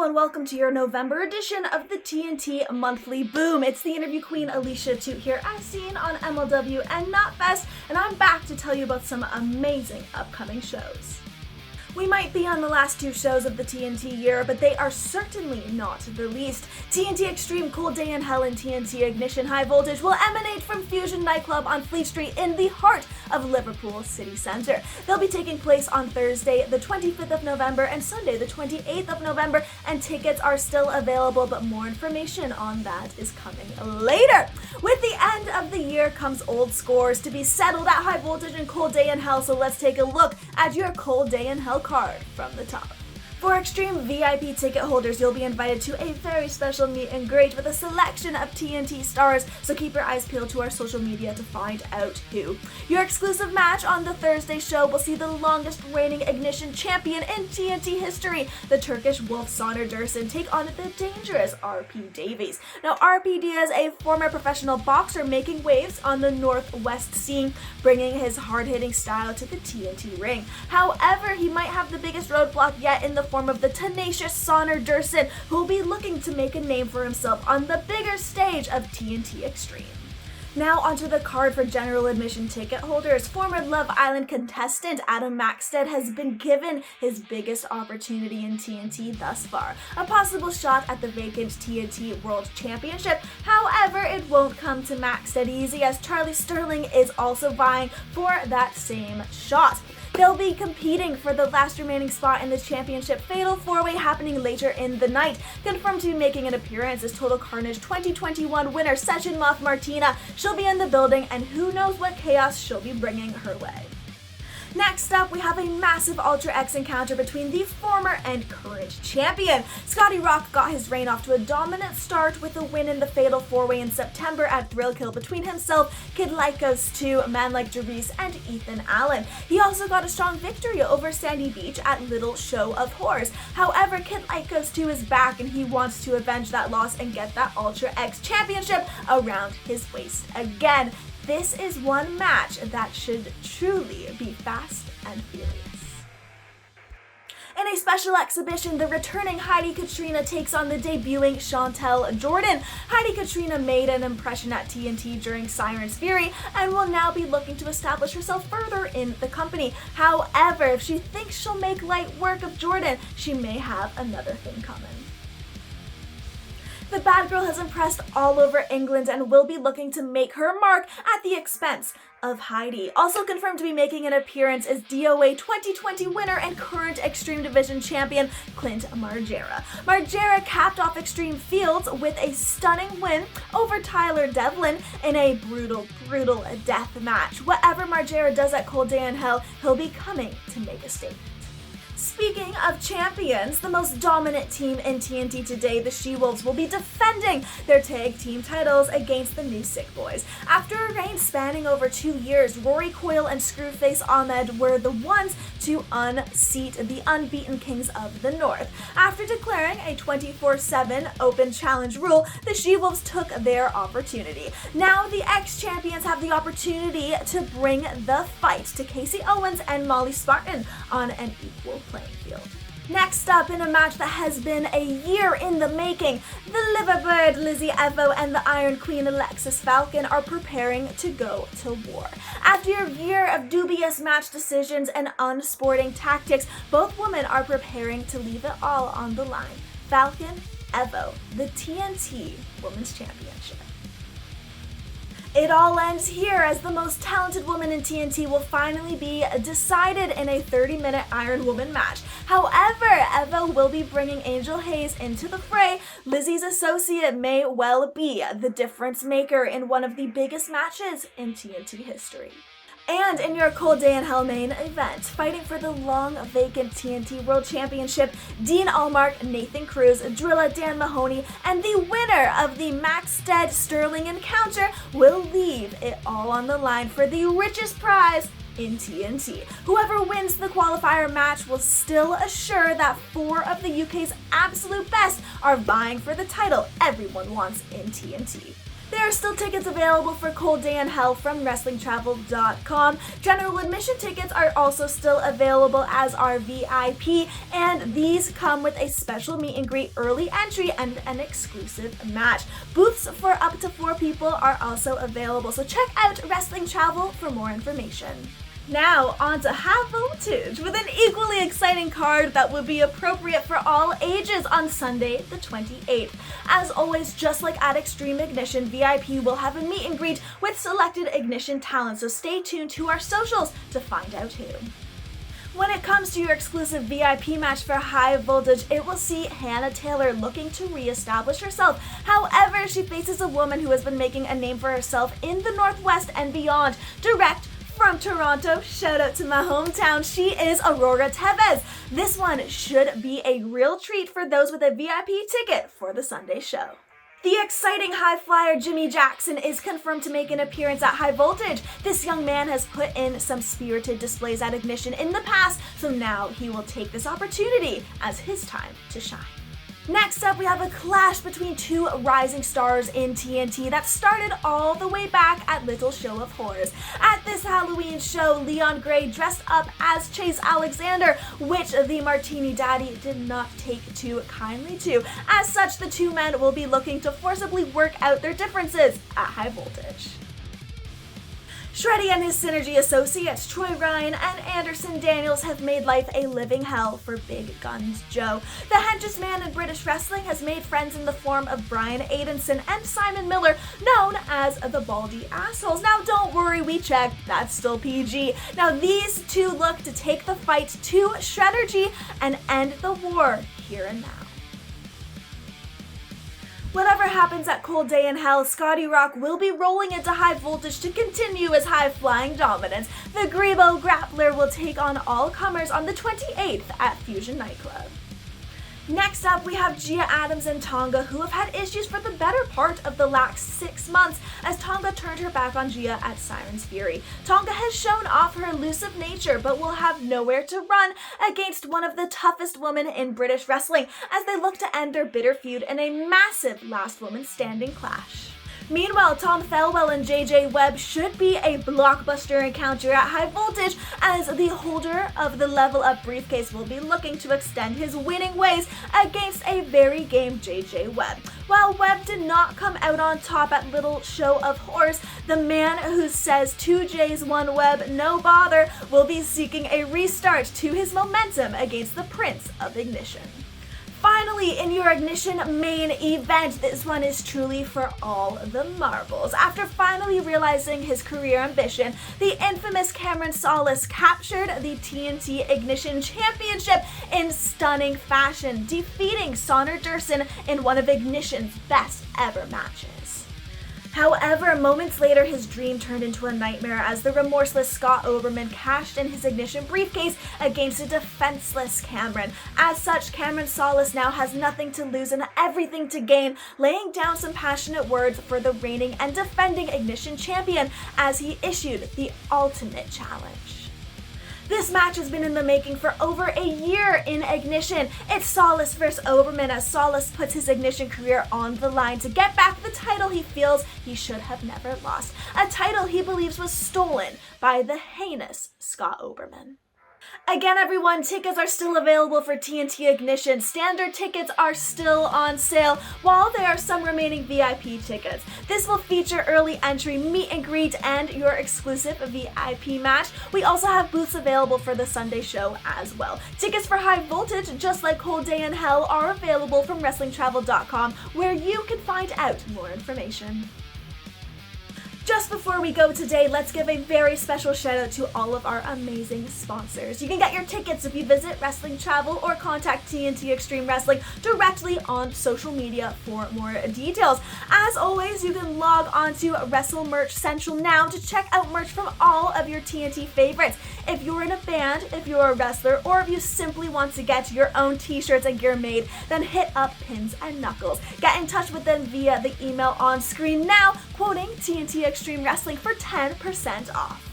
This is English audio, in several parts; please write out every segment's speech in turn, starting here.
and welcome to your November edition of the TNT Monthly Boom. It's the Interview Queen Alicia Atout here, as seen on MLW and NotFest, and I'm back to tell you about some amazing upcoming shows. We might be on the last two shows of the TNT year, but they are certainly not the least. TNT Extreme Cold Day in Hell and TNT Ignition High Voltage will emanate from Fusion nightclub on Fleet Street in the heart of Liverpool city centre. They'll be taking place on Thursday, the 25th of November and Sunday, the 28th of November, and tickets are still available, but more information on that is coming later. With the end of the year comes old scores to be settled at High Voltage and Cold Day in Hell, so let's take a look at your Cold Day in Hell card from the top. For Extreme VIP ticket holders, you'll be invited to a very special meet and greet with a selection of TNT stars, so keep your eyes peeled to our social media to find out who. Your exclusive match on the Thursday show will see the longest reigning Ignition champion in TNT history, the Turkish Wolf Soner Dursun, take on the dangerous RP Davies. Now, RP is a former professional boxer making waves on the Northwest scene, bringing his hard-hitting style to the TNT ring. However, he might have the biggest roadblock yet in the form of the tenacious Soner Dursun, who will be looking to make a name for himself on the bigger stage of TNT Extreme. Now onto the card for general admission ticket holders. Former Love Island contestant Adam Maxted has been given his biggest opportunity in TNT thus far, a possible shot at the vacant TNT World Championship. However, it won't come to Maxted easy, as Charlie Sterling is also vying for that same shot. They'll be competing for the last remaining spot in the championship fatal four-way happening later in the night. Confirmed to be making an appearance is Total Carnage 2021 winner Session Moth MARTINA. She'll be in the building, and who knows what chaos she'll be bringing her way. Next up, we have a massive Ultra X encounter between the former and current champion. SCOTTY RAWK got his reign off to a dominant start with a win in the Fatal 4-Way in September at Thrill Kill between himself, Kid LYKOS 2, Man Like Jerice, and Ethan Allen. He also got a strong victory over Sandy Beach at Little Show of Horrors. However, Kid LYKOS 2 is back, and he wants to avenge that loss and get that Ultra X championship around his waist again. This is one match that should truly be fast and furious. In a special exhibition, the returning Heidi Katrina takes on the debuting Chantel Jordan. Heidi Katrina made an impression at TNT during Siren's Fury and will now be looking to establish herself further in the company. However, if she thinks she'll make light work of Jordan, she may have another thing coming. The bad girl has impressed all over England and will be looking to make her mark at the expense of Heidi. Also confirmed to be making an appearance is DOA 2020 winner and current Extreme Division champion Clint Margera. Margera capped off Extreme Fields with a stunning win over Tyler Devlin in a brutal death match. Whatever Margera does at Cold Day in Hell, he'll be coming to make a statement. Speaking of champions, the most dominant team in TNT today, the She-Wolves, will be defending their tag team titles against the New Sick Boys. After a reign spanning over 2 years, Rory Coyle and Screwface Ahmed were the ones to unseat the unbeaten Kings of the North. After declaring a 24/7 open challenge rule, the She-Wolves took their opportunity. Now the ex-champions have the opportunity to bring the fight to Casey Owens and Molly Spartan on an equal playing field. Next up, in a match that has been a year in the making, the Liverbird LYZZY Evo and the Iron Queen ALEXXIS FALCON are preparing to go to war. After a year of dubious match decisions and unsporting tactics, both women are preparing to leave it all on the line. FALCON, Evo, the TNT Women's Championship. It all ends here, as the most talented woman in TNT will finally be decided in a 30-minute Iron Woman match. However, Evo will be bringing Angel HAYZE into the fray. Lizzie's associate may well be the difference maker in one of the biggest matches in TNT history. And in your Cold Day in Hell main event, fighting for the long vacant TNT World Championship, Dean ALLMARK, Nathan CRUZ, Drilla Dan Mahoney, and the winner of the Maxted Sterling encounter will leave it all on the line for the richest prize in TNT. Whoever wins the qualifier match will still assure that 4 of the UK's absolute best are vying for the title everyone wants in TNT. There are still tickets available for Cold Day in Hell from WrestlingTravel.com. General admission tickets are also still available, as are VIP, and these come with a special meet and greet early entry and an exclusive match. Booths for up to 4 people are also available, so check out Wrestling Travel for more information. Now, on to High Voltage, with an equally exciting card that would be appropriate for all ages on Sunday the 28th. As always, just like at Extreme Ignition, VIP will have a meet and greet with selected Ignition talent, so stay tuned to our socials to find out who. When it comes to your exclusive VIP match for High Voltage, it will see Hannah Taylor looking to re-establish herself. However, she faces a woman who has been making a name for herself in the Northwest and beyond. Direct from Toronto, shout out to my hometown, she is Aurora Tevez. This one should be a real treat for those with a VIP ticket for the Sunday show. The exciting high flyer Jimmy Jackson is confirmed to make an appearance at High Voltage. This young man has put in some spirited displays at Ignition in the past, so now he will take this opportunity as his time to shine. Next up, we have a clash between 2 rising stars in TNT that started all the way back at Little Show of Horrors. At this Halloween show, Leon Gray dressed up as Chase Alexander, which the Martini Daddy did not take too kindly to. As such, the 2 men will be looking to forcibly work out their differences at High Voltage. Shreddy and his Synergy associates, Troy Ryan and Anderson Daniels, have made life a living hell for Big Guns Joe. The henchest man in British wrestling has made friends in the form of Brian Aidenson and Simon Miller, known as the Baldy Assholes. Now don't worry, we checked, that's still PG. Now these 2 look to take the fight to Shreddergy and end the war here and now. Whatever happens at Cold Day in Hell, Scotty RAWK will be rolling into High Voltage to continue his high-flying dominance. The Grebo Grappler will take on all comers on the 28th at Fusion Nightclub. Next up, we have Gia Adams and Tonga, who have had issues for the better part of the last 6 months as Tonga turned her back on Gia at Siren's Fury. Tonga has shown off her elusive nature, but will have nowhere to run against one of the toughest women in British wrestling as they look to end their bitter feud in a massive last woman standing clash. Meanwhile, Tom Thelwell and JJ Webb should be a blockbuster encounter at High Voltage, as the holder of the Level Up briefcase will be looking to extend his winning ways against a very game JJ Webb. While Webb did not come out on top at Little Show of Horrors, the man who says 2 J's 1 Webb, no bother, will be seeking a restart to his momentum against the Prince of Ignition. Finally, in your Ignition main event, this one is truly for all the marbles. After finally realizing his career ambition, the infamous Cameron SOLAS captured the TNT Ignition Championship in stunning fashion, defeating Sonner Durson in one of Ignition's best ever matches. However, moments later, his dream turned into a nightmare as the remorseless Scott Oberman cashed in his Ignition briefcase against a defenseless Cameron. As such, Cameron SOLAS now has nothing to lose and everything to gain, laying down some passionate words for the reigning and defending Ignition champion as he issued the ultimate challenge. This match has been in the making for over a year in Ignition. It's SOLAS vs. Oberman as SOLAS puts his Ignition career on the line to get back the title he feels he should have never lost. A title he believes was stolen by the heinous Scott Oberman. Again, everyone, tickets are still available for TNT Ignition. Standard tickets are still on sale, while there are some remaining VIP tickets. This will feature early entry, meet and greet, and your exclusive VIP match. We also have booths available for the Sunday show as well. Tickets for High Voltage, just like Cold Day in Hell, are available from WrestlingTravel.com, where you can find out more information. Just before we go today, let's give a very special shout out to all of our amazing sponsors. You can get your tickets if you visit Wrestling Travel or contact TNT Extreme Wrestling directly on social media for more details. As always, you can log on to Wrestle Merch Central now to check out merch from all of your TNT favorites. If you're in a band, if you're a wrestler, or if you simply want to get your own t-shirts and gear made, then hit up Pins and Knuckles. Get in touch with them via the email on screen now, quoting TNT Extreme Wrestling for 10% off.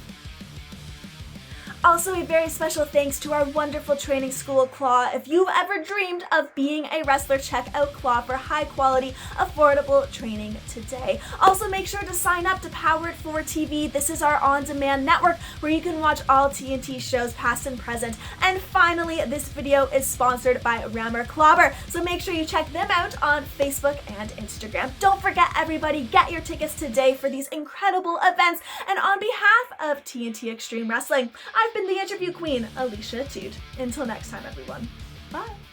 Also, a very special thanks to our wonderful training school, Claw. If you've ever dreamed of being a wrestler, check out Claw for high quality, affordable training today. Also, make sure to sign up to Powered for TV. This is our on-demand network where you can watch all TNT shows past and present. And finally, this video is sponsored by Rammer Clobber, so make sure you check them out on Facebook and Instagram. Don't forget, everybody, get your tickets today for these incredible events. And on behalf of TNT Extreme Wrestling, I've been the Interview Queen, Alicia Atout. Until next time, everyone. Bye.